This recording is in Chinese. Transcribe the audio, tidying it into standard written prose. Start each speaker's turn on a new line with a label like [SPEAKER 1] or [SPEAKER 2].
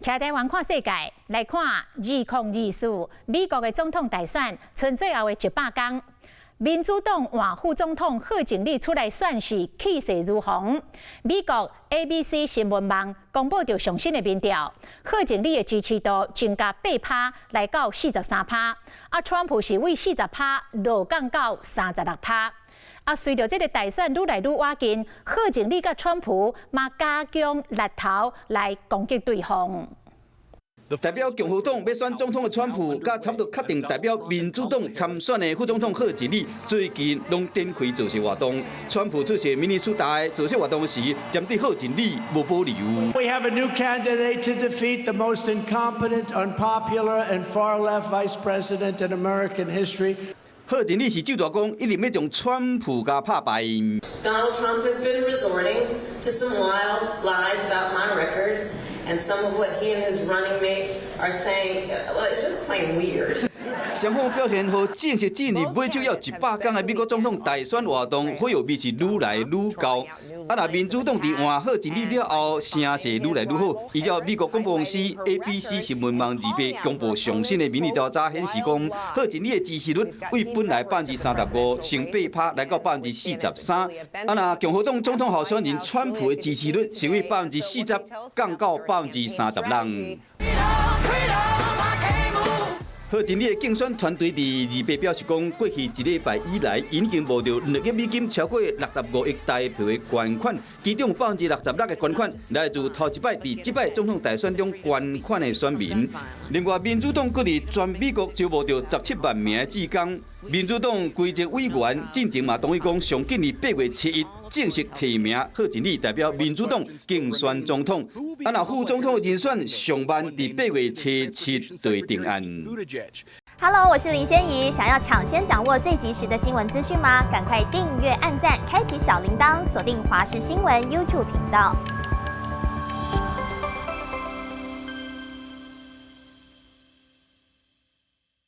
[SPEAKER 1] 徛台湾看世界，来看2024美国的总统大选，剩最后的100天。民主党换副总统贺锦丽出来选时，气势如虹。美国 ABC 新闻网公布着上新的民调，贺锦丽的支持度增加8%，来到43%。川普是为40%落降到36%。随着这个大选愈来愈接近，贺锦丽甲川普嘛加强力头来攻击对方。
[SPEAKER 2] 代表共和党要选总统的川普，甲差不多确定代表民主党参选的副总统贺锦丽，最近拢展开造势活动。川普出席明尼苏达的造势活动时，针对贺锦丽无保留。
[SPEAKER 3] We have a new candidate to defeat the most incompetent, unpopular, and far-left vice president in American history.
[SPEAKER 2] 贺锦丽是就大讲，一定要将川普甲拍败。
[SPEAKER 4] Donald Trump has been resorting to some wild lies about my record. And some of what he and his running mate are saying, well, it's just plain weird.
[SPEAKER 2] 双方表现和正式进入马上要100天的美国总统大选活动，火药味是愈来愈高。若民主党伫换贺锦丽了后，声势愈来愈好。依照美国广播公司 ABC 新闻网2月公布上新的民意调查显示，讲贺锦丽的支持率为本来35%升8%，来到43%。若共和党总统候选人川普的支持率是为40%降到36%。贺锦丽的竞选团队伫2月表示讲，过去1礼拜以来，已经募到2亿美金，超过65亿台票的捐款，其中66%的捐款来自头一摆伫这摆总统大选中捐款的选民。另外，民主党佫伫全美国招募到17万名的志工。民主党规则委员进前嘛同意讲，上紧伫8月7日正式提名贺锦丽代表民主党竞选总统。若副总统的人选上万伫8月7就会定案。
[SPEAKER 5] Hello， 我是林仙怡。想要抢先掌握最及时的新闻资讯吗？赶快订阅、按赞、开启小铃铛，锁定华视新闻 YouTube 频道。